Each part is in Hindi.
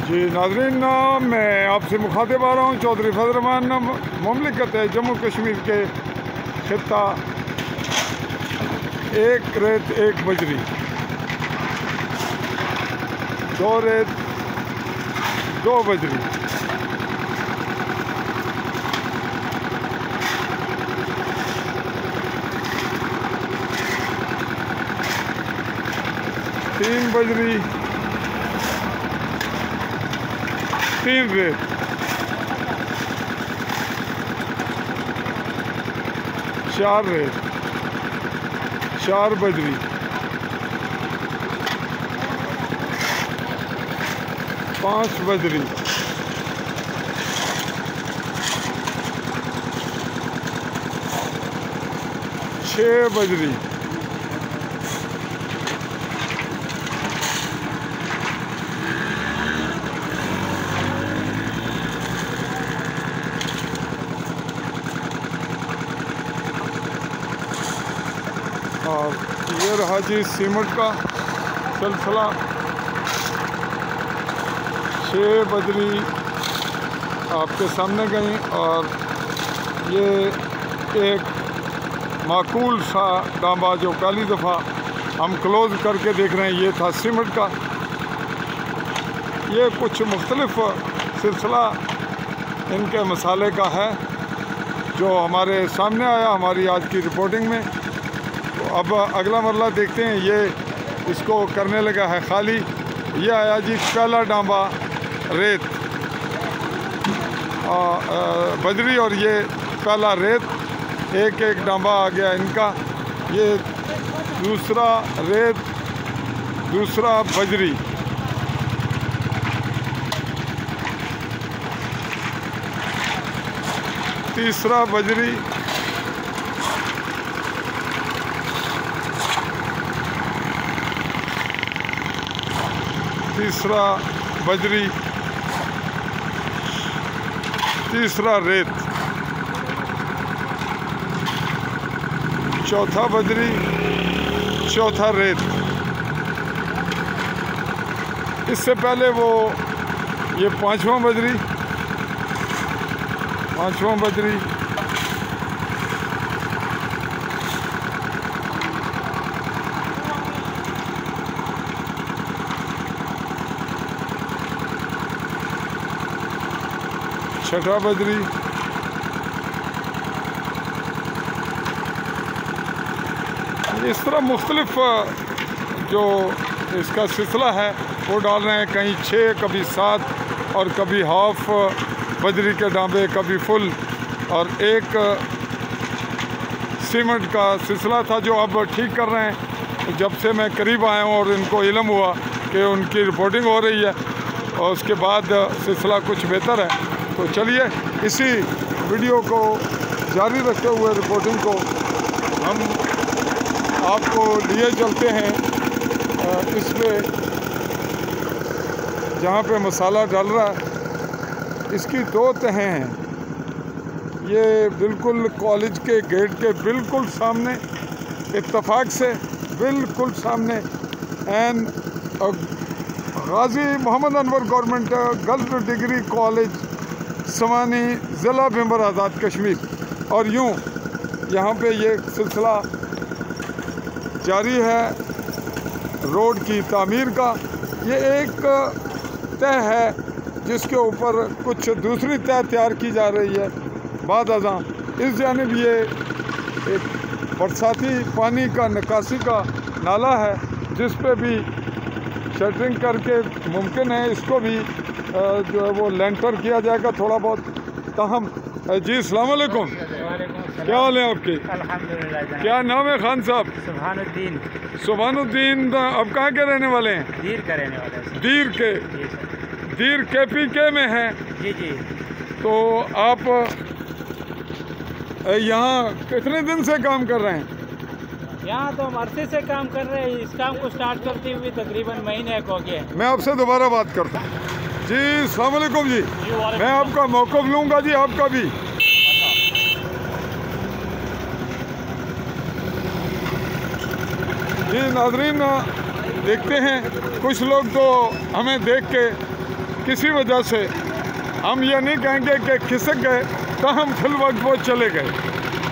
जी नाज़रीन, मैं आपसे मुखातिब आ रहा हूँ चौधरी फजल रहमान मुमलिकत है जम्मू कश्मीर के खित्ता एक रेत एक बजरी, दो रेत दो बजरी। तीन बजरी, तीन रेत, चार रेत, चार बजरी, पांच बजरी, छह बजरी, और ये रहा जी सीमेंट का सिलसिला। छः बजरी आपके सामने गई और ये एक माकूल सा डांबा जो पहली दफ़ा हम क्लोज़ करके देख रहे हैं, ये था सीमेंट का। ये कुछ मुख्तलिफ सिलसिला इनके मसाले का है जो हमारे सामने आया हमारी आज की रिपोर्टिंग में। अब अगला मरला देखते हैं, ये इसको करने लगा है खाली। ये आया जी पहला डांबा रेत बजरी और ये पहला रेत, एक एक डांबा आ गया इनका। ये दूसरा रेत, दूसरा बजरी, तीसरा बजरी, तीसरा बजरी, तीसरा रेत, चौथा बजरी, चौथा रेत। इससे पहले वो ये पांचवा बजरी, पांचवा बजरी, छठा बजरी, इस तरह मुख्तलिफ जो इसका सिलसिला है वो डाल रहे हैं। कहीं 6, कभी 7 और कभी हाफ बजरी के डांबे, कभी फुल। और एक सीमेंट का सिलसिला था जो अब ठीक कर रहे हैं। जब से मैं करीब आया हूँ और इनको इल्म हुआ कि उनकी रिपोर्टिंग हो रही है और उसके बाद सिलसिला कुछ बेहतर है। तो चलिए इसी वीडियो को जारी रखते हुए रिपोर्टिंग को हम आपको लिए चलते हैं इसमें जहाँ पे मसाला डाल रहा है। इसकी 2 तहें हैं। ये बिल्कुल कॉलेज के गेट के बिल्कुल सामने, इत्तफाक से बिल्कुल सामने, and Ghazi Mohammad Anwar government girls degree college समानी ज़िला मेंबर आज़ाद कश्मीर। और यूँ यहाँ पे ये सिलसिला जारी है रोड की तामीर का। ये एक तह है जिसके ऊपर कुछ दूसरी तह तैयार की जा रही है बाद अज़ां। इस जानिब ये एक बरसाती पानी का निकासी का नाला है जिस पे भी शटरिंग करके मुमकिन है इसको भी जो है वो लेंटर किया जाएगा थोड़ा बहुत। ताहम जी अस्सलाम वालेकुम, क्या हाल है आपके? अल्हम्दुलिल्लाह। क्या नाम है खान साहब? सुभानुद्दीन। सुभानुद्दीन, अब कहाँ के रहने वाले हैं? दीर का रहने वाला है। दीर के? दीर KPK में हैं। जी जी। तो आप यहाँ कितने दिन से काम कर रहे हैं? यहाँ तो हम अरसे से काम कर रहे हैं। इस काम को स्टार्ट करते हुए तकरीबन महीने को हो गया। मैं आपसे दोबारा बात करता हूँ जी। अस्सलाम वालेकुम जी, मैं आपका मौक़िफ़ लूँगा जी, आपका भी। जी नाज़रीन, देखते हैं कुछ लोग तो हमें देख के किसी वजह से हम ये नहीं कहेंगे कि खिसक गए, तो हम फिल वक्त वो चले गए।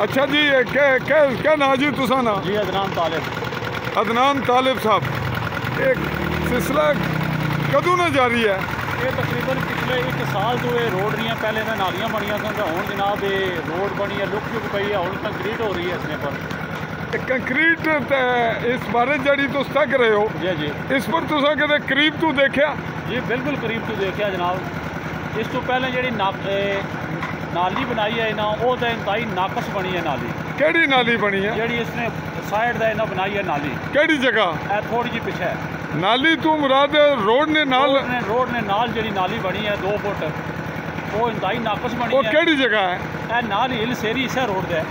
अच्छा जी, ये क्या ना जी तुसा ना जी अदनान तालिब साहब, एक सिलसिला कदों ना जारी है? ये तकरीबन पिछले 1 साल तो ये रोड नहीं है, पहले ना नालियाँ बनिया सन, हूँ जनाब ये रोड बनी है, लुक चुक पई है, हूँ कंक्रीट हो रही है इसने पर। कंक्रीट इस बारे जड़ी तुस तक रहे हो जी इस पर तुसा कदे करीब तू देखा? जी बिल्कुल करीब तो देखा जनाब। इस तो पहले जी नाली बनाई है ना, वो तो इंतहाई नाकस बनी है नाली। केड़ी नाली बनी है? जी इसने साइड का इन्हें बनाई है नाली। केड़ी जगह? थोड़ी जी पिछे है नाली। तू मुराद रोड ने नाल जी नाली बनी है 2 फुट, वो इंतहाई नाकस बनी है। केड़ी जगह है? नाल हिल सेरी इस रोड दे।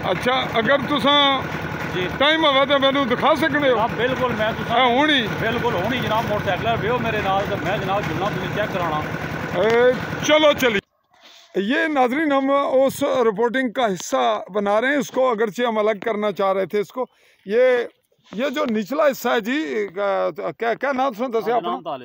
अच्छा, अगर तुसा जी टाइम आवा तो मैनू दिखा सकते हो? हाँ बिल्कुल, मैं होनी बिल्कुल होनी जनाब। मोटरसाइकिल बेहो मेरे नाल, तो मैं जनाब जुलना तुझे चेक कराना। चलो चलिए। ये नाजरीन हम उस रिपोर्टिंग का हिस्सा बना रहे हैं, इसको अगरचे हम अलग करना चाह रहे थे इसको। ये जो निचला हिस्सा है जी, क्या नाम सुन दसिया अपना?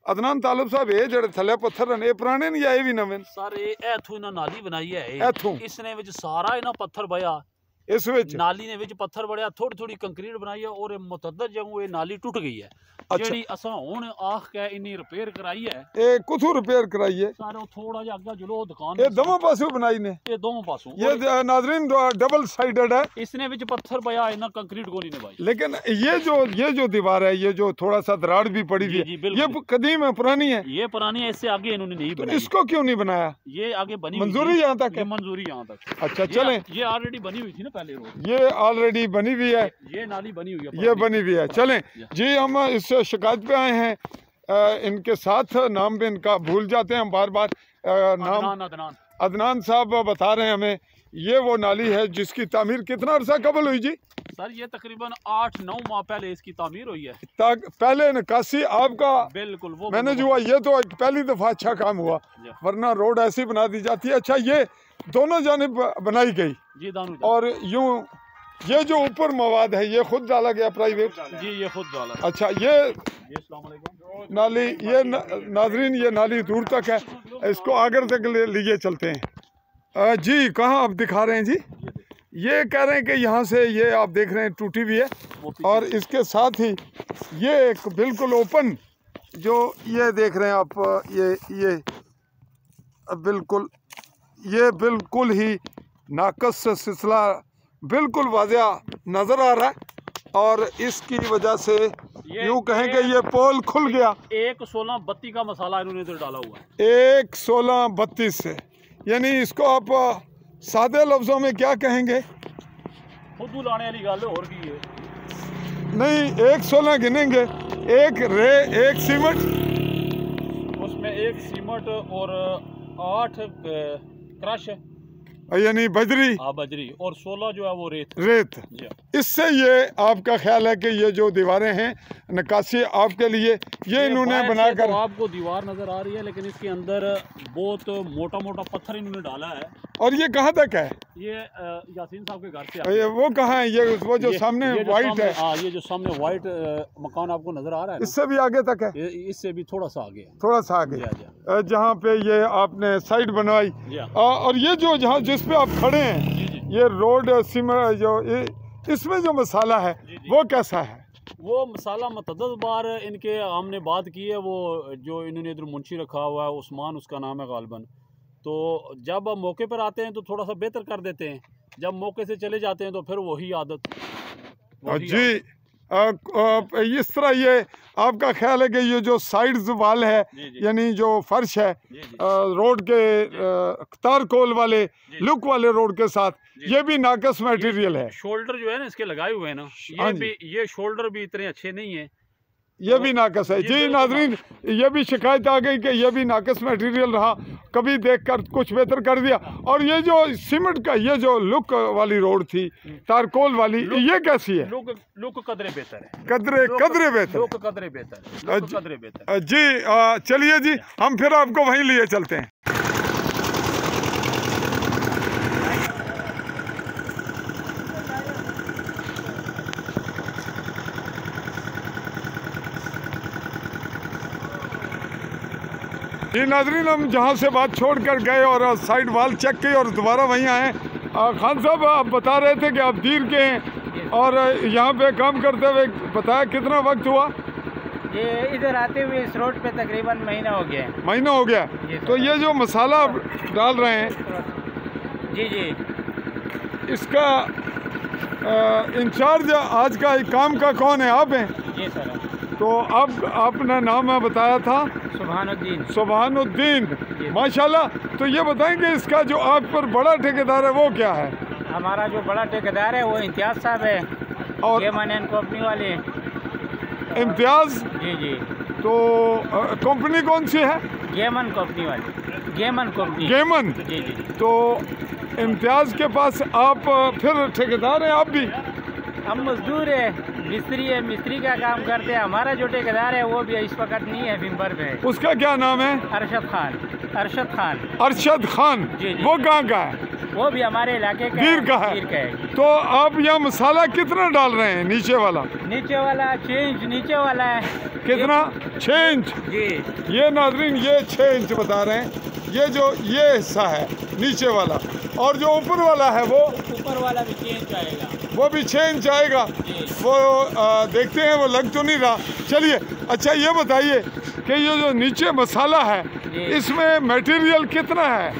अदनान तालिब साहब, ये जेड़े थले पत्थर ने पुराने नहीं आए भी नवे? सर ये इथों इन्हां नाली बनाई है, इथों इसने विच सारा इन्हां पत्थर बया, इस विच नाली ने विच पत्थर बड़िया, थोड़ी थोड़ी कंक्रीट बनाई है और मुतअद्दिद जगहों ये नाली टूट गई है। अच्छा। जेड़ी असां हुण आख के इन्नी रिपेयर कराई है। ए कुथू रिपेयर कराई है? सारे थोड़ा जिहा अग्गे जुलो दुकान, ये दोनों पासों बनाई ने? ये दोनों पासों। ये नाजरीन डबल साइडेड है, इसने विच पत्थर बया, इन्हां कंक्रीट गोली ने भाई। लेकिन ये जो दीवार है, ये जो थोड़ा सा दराड़ भी पड़ी हुई है, ये कदीम है, पुरानी है? ये पुरानी है, इससे आगे इन्होंने नहीं बनाई। इसको क्यों नहीं बनाया? ये आगे बनी मंजूरी यहाँ तक है? मंजूरी यहाँ तक। अच्छा चलें। ये ऑलरेडी बनी हुई थी ना पहले रोड, ये ऑलरेडी बनी हुई है, ये नाली बनी हुई है, ये बनी हुई है। चलें जी, हम इस शिकायत पे आए हैं, इनके साथ नाम भी इनका भूल जाते हैं हम बार बार। नाम अदनान साहब बता रहे हैं हमें, ये वो नाली है जिसकी तामीर कितना अर्सा कबल हुई जी? सर ये तकरीबन 8-9 माह पहले इसकी तामीर हुई है। पहले निकासी आपका बिल्कुल वो मैनेज हुआ, ये तो पहली दफा अच्छा काम हुआ, वरना रोड ऐसी बना दी जाती है। अच्छा, ये दोनों जानिब बनाई गई जी, और यूं ये जो ऊपर मवाद है ये खुद डाला गया प्राइवेट? जी ये खुद डाला। अच्छा, ये नाली, ये नाजरीन ये नाली दूर तक है, इसको आगे तक लिए चलते हैं। जी कहाँ आप दिखा रहे हैं जी? ये कह रहे हैं कि यहाँ से ये आप देख रहे हैं टूटी हुई है, और इसके साथ ही ये एक बिल्कुल ओपन जो ये देख रहे हैं आप, ये बिल्कुल ही नाकस सिलसिला बिल्कुल वाज़िह नज़र आ रहा है, और इसकी वजह से यूँ कहें कि ये पोल खुल गया। 1-16-32 का मसाला इन्होंने इधर डाला हुआ है। 1-16-32 से, यानी इसको आप सादे लफ्ज़ों में क्या कहेंगे? खुद लाने वाली गल और की है नहीं, 1-16 गिनेंगे, एक सीमेंट, उसमें 1 सीमेंट और 8 क्रश, यानी बजरी। हाँ बजरी, और 16 जो है वो रेत। इससे ये आपका ख्याल है कि ये जो दीवारें हैं नक्काशी आपके लिए ये इन्होंने बनाकर, तो आपको दीवार नजर आ रही है, लेकिन इसके अंदर बहुत मोटा मोटा पत्थर इन्होंने डाला है। और ये कहाँ तक है? ये यासीन साहब के घर से। वो कहाँ है? ये वो जो सामने वाइट है? हाँ, ये जो सामने वाइट मकान आपको नजर आ रहा है, इससे भी आगे तक है? इससे भी थोड़ा सा आगे, थोड़ा सा आगे, जहाँ पे ये आपने साइड बनवाई। और ये जो जहाँ जिस पे आप खड़े हैं, ये रोड सीमेंट जो इसमें जो मसाला है वो कैसा है? वो मसाला मतअद्दिद बार इनके हमने बात की है, वो जो इन्होंने इधर मुंशी रखा हुआ है, उस्मान उसका नाम है गालिबन, तो जब मौके पर आते हैं तो थोड़ा सा बेहतर कर देते हैं, जब मौके से चले जाते हैं तो फिर वही आदत। जी इस तरह ये आपका ख्याल है कि ये जो साइड्स वाल है, यानी जो फर्श है रोड के तारकोल वाले लुक वाले रोड के साथ, ये भी नाकस मटेरियल है? शोल्डर जो है ना इसके लगाए हुए हैं ना, ये शोल्डर भी इतने अच्छे नहीं है, ये भी नाकस है। जी नाजरीन, ये भी शिकायत आ गई कि ये भी नाकस मटेरियल रहा, कभी देखकर कुछ बेहतर कर दिया। और ये जो सीमेंट का ये जो लुक वाली रोड थी तारकोल वाली, ये कैसी है? लुक कदरे बेहतर है, कदरे बेहतर। जी चलिए जी, हम फिर आपको वहीं लिए चलते हैं। ये नाज़रीन हम जहाँ से बात छोड़ कर गए और साइड वाल चेक की और दोबारा वहीं आए। खान साहब आप बता रहे थे कि आप दीर के हैं और यहाँ पे काम करते हुए बताया कितना वक्त हुआ? ये इधर आते हुए इस रोड पे तकरीबन महीना हो गया। महीना हो गया। तो ये जो मसाला डाल रहे हैं जी जी, इसका इंचार्ज आज का काम का कौन है? आप हैं? जी सर। तो अब आपने नाम बताया था सुभानुद्दीन। सुभानुद्दीन, माशाल्लाह। तो ये बताएंगे इसका जो आप पर बड़ा ठेकेदार है वो क्या है? हमारा जो बड़ा ठेकेदार है वो इम्तियाज़ साहब है और गेमन एंड कंपनी वाले। इम्तियाज़? जी जी। तो कंपनी कौन सी है? गेमन कंपनी वाली, गेमन कंपनी। गेमन? जी जी। तो इम्तियाज़ के पास आप फिर ठेकेदार हैं आप भी? हम मजदूर है, मिस्त्री है, मिस्त्री का काम करते हैं। हमारा जो ठेकेदार है वो भी इस वक्त नहीं है, विंबर में है। उसका क्या नाम है? अरशद खान। अरशद खान। अरशद खान? जी जी। वो कहाँ का है? वो भी हमारे इलाके का दीर का है। दीर का है। तो आप यहाँ मसाला कितना डाल रहे हैं? नीचे वाला? नीचे वाला चेंज नीचे वाला है। कितना? 6 इंच? जी। ये नाज़रीन ये 6 इंच बता रहे हैं। ये हिस्सा है नीचे वाला, और जो ऊपर वाला है वो ऊपर वाला भी चेंज आएगा। वो भी 6 इंच आएगा। वो देखते हैं, वो लग तो नहीं रहा। चलिए, अच्छा ये बताइए कि ये जो नीचे मसाला है इसमें मटेरियल कितना है?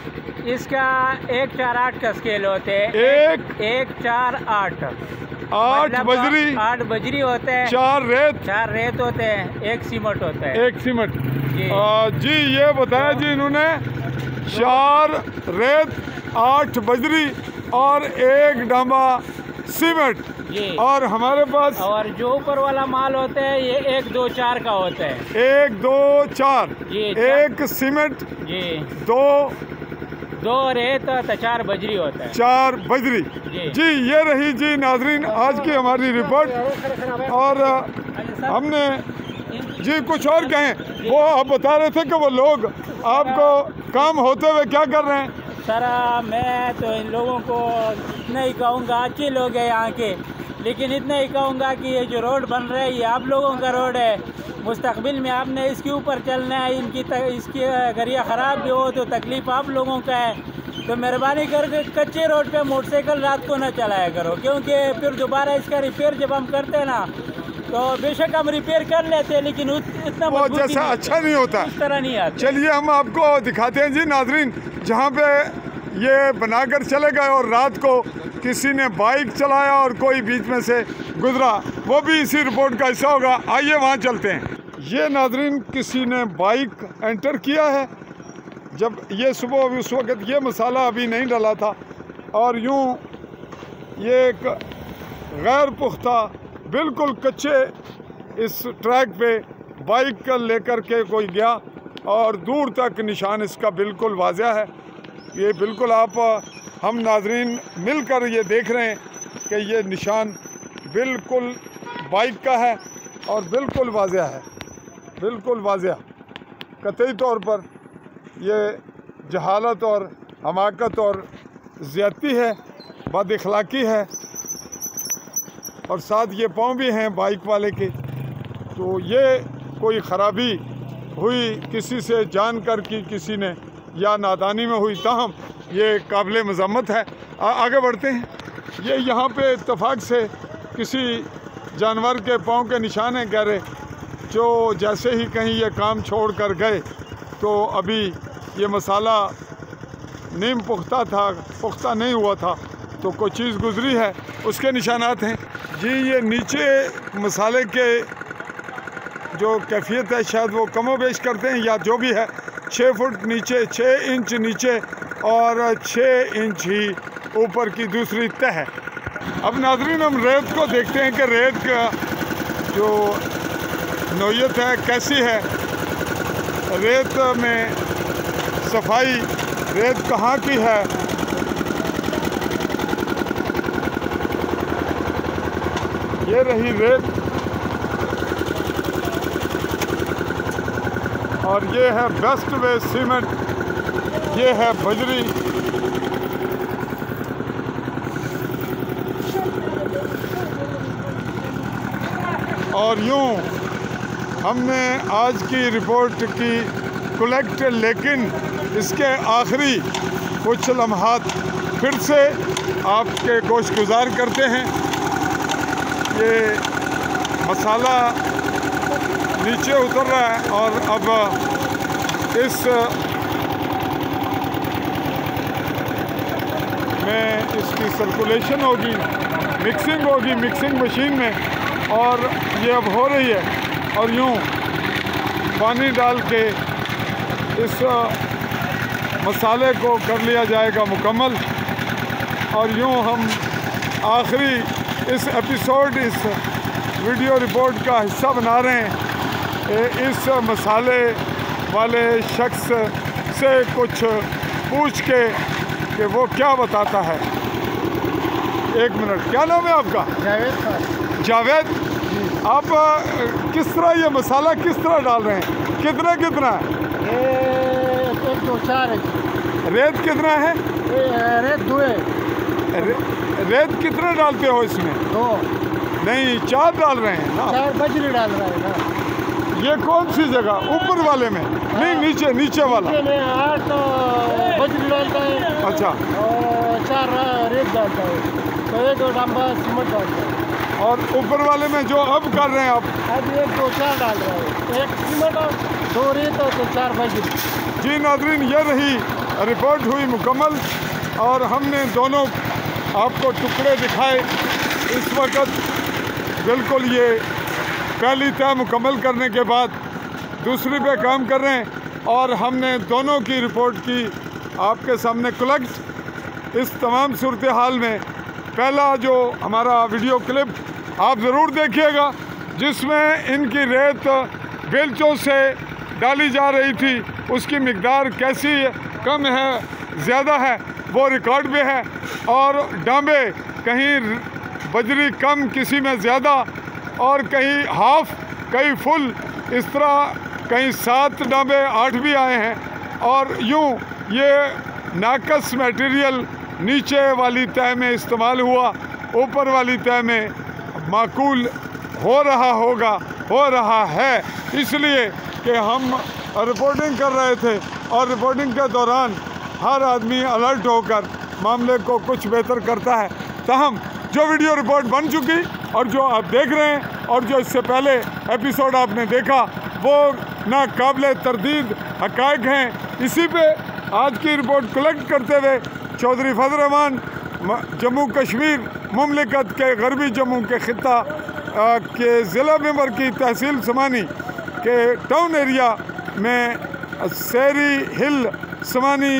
इसका 1 4 8 का स्केल होते हैं। 1 4 8 8 बजरी, 8 बजरी होते हैं, 4 रेत, 4 रेत होते हैं, 1 सीमेंट होता है। 1 सीमेंट। जी ये बताया जी इन्होंने 4 रेत, 8 बजरी और 1 डांबा सीमेंट। और हमारे पास और जो ऊपर वाला माल होता है ये 1 2 4 का होता है। 1 2 4, 1 सीमेंट, 2 रेत और 4 बजरी होता है। 4 बजरी। जी ये रही जी नाजरीन आज की हमारी रिपोर्ट। और हमने जी कुछ और कहें, वो आप बता रहे थे कि वो लोग आपको काम होते हुए क्या कर रहे हैं? सर मैं तो इन लोगों को इतना ही कहूँगा, अच्छे लोग हैं यहाँ के, लेकिन इतना ही कहूँगा कि ये जो रोड बन रहा है ये आप लोगों का रोड है। मुस्तकबिल में आपने इसके ऊपर चलना है। इसकी गरिया ख़राब भी हो तो तकलीफ़ आप लोगों का है। तो मेहरबानी करके कच्चे रोड पे मोटरसाइकिल रात को न चलाया करो, क्योंकि फिर दोबारा इसका रिपेयर जब हम करते हैं ना तो बेशक हम रिपेयर कर लेते हैं लेकिन इतना वो जैसा अच्छा नहीं होता, इस तरह नहीं आता। चलिए हम आपको दिखाते हैं जी नाजरीन, जहाँ पे ये बनाकर चले गए और रात को किसी ने बाइक चलाया और कोई बीच में से गुजरा, वो भी इसी रिपोर्ट का हिस्सा होगा। आइए वहाँ चलते हैं। ये नाजरीन किसी ने बाइक एंटर किया है जब ये सुबह, उस वक्त ये मसाला अभी नहीं डला था, और यूँ ये एक गैर पुख्ता बिल्कुल कच्चे इस ट्रैक पे बाइक लेकर के कोई गया और दूर तक निशान इसका बिल्कुल वाज़ह है। ये बिल्कुल हम नाजरीन मिलकर ये देख रहे हैं कि ये निशान बिल्कुल बाइक का है और बिल्कुल वाज़ह है, बिल्कुल वाज़ह। कतई तौर पर ये जहालत और हमाकत और ज़्यादती है, बदअखलाक़ी है, और साथ ये पाँव भी हैं बाइक वाले के। तो ये कोई ख़राबी हुई किसी से जानकर की किसी ने या नादानी में हुई, ताहम ये काबिल मज़म्मत है। आगे बढ़ते हैं। ये यहाँ पे इत्तफाक से किसी जानवर के पाँव के निशान हैं गहरे, जो जैसे ही कहीं ये काम छोड़ कर गए तो अभी ये मसाला नीम पुख्ता था, पुख्ता नहीं हुआ था, तो कोई चीज़ गुजरी है, उसके निशानात हैं जी। ये नीचे मसाले के जो कैफियत है शायद वो कमो बेश करते हैं या जो भी है, 6 फुट नीचे, 6 इंच नीचे और 6 इंच ही ऊपर की दूसरी तह है। अब नाजरीन हम रेत को देखते हैं कि रेत का जो नौयत है कैसी है, रेत में सफाई, रेत कहाँ की है। ये रही रेत और ये है बेस्ट वे सीमेंट, ये है बजरी। और यूँ हमने आज की रिपोर्ट की कलेक्ट, लेकिन इसके आखिरी कुछ लम्हात फिर से आपके गोशगुजार करते हैं। ये मसाला नीचे उतर रहा है और अब इस में इसकी सर्कुलेशन होगी, मिक्सिंग होगी मिक्सिंग मशीन में, और ये अब हो रही है। और यूँ पानी डाल के इस मसाले को कर लिया जाएगा मुकम्मल। और यूँ हम आखिरी इस एपिसोड, इस वीडियो रिपोर्ट का हिस्सा बना रहे हैं। इस मसाले वाले शख्स से कुछ पूछ के कि वो क्या बताता है। एक मिनट, क्या नाम है आपका? जावेद खान। जावेद, आप किस तरह ये मसाला किस तरह डाल रहे हैं? कितना कितना है? ये 1 2 4 है। रेत कितना है? रेत 2 है। रेत कितना डालते हो इसमें? 2 नहीं, 4 डाल रहे हैं ना? 4 बजरी डाल रहा है ना। ये कौन सी जगह? ऊपर वाले में? नहीं, नीचे वाला। नीचे में 8 बजरी डालता है। अच्छा। और 4 रेत डालता है, तो 1 डब्बा सीमेंट डालता है। और ऊपर वाले में जो अब कर रहे हैं आप? अब 1 2 4 डाल रहा है, 1 सीमेंट और 2 रेत और 4 बजरी। जी नाज़रीन, ये रही रिपोर्ट हुई मुकम्मल और हमने दोनों आपको टुकड़े दिखाए। इस वक्त बिल्कुल ये पहली तय मुकम्मल करने के बाद दूसरी पे काम कर रहे हैं और हमने दोनों की रिपोर्ट की आपके सामने कलेक्ट। इस तमाम सूरत हाल में पहला जो हमारा वीडियो क्लिप आप ज़रूर देखिएगा, जिसमें इनकी रेत बेलचों से डाली जा रही थी, उसकी मिकदार कैसी कम है ज़्यादा है वो रिकॉर्ड में है। और डांबे कहीं बजरी कम, किसी में ज़्यादा, और कहीं हाफ, कहीं फुल, इस तरह कहीं 7 डांबे 8 भी आए हैं। और यूँ ये नाकस मटेरियल नीचे वाली तह में इस्तेमाल हुआ, ऊपर वाली तह में माकूल हो रहा है, इसलिए कि हम रिपोर्टिंग कर रहे थे और रिपोर्टिंग के दौरान हर आदमी अलर्ट होकर मामले को कुछ बेहतर करता है। ताहम जो वीडियो रिपोर्ट बन चुकी और जो आप देख रहे हैं और जो इससे पहले एपिसोड आपने देखा, वो नाकाबिले तरदीद हक़ाइक़ हैं। इसी पे आज की रिपोर्ट कलेक्ट करते हुए चौधरी फजल रहमान जम्मू कश्मीर मुमलिकत के गरबी जम्मू के ख़ित्ता के ज़िला मेंबर की तहसील समानी के टाउन एरिया में सेरी हिल समानी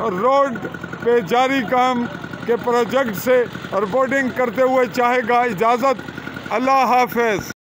रोड पे जारी काम के प्रोजेक्ट से रिपोर्टिंग करते हुए चाहेगा इजाज़त। अल्लाह हाफ़िज़।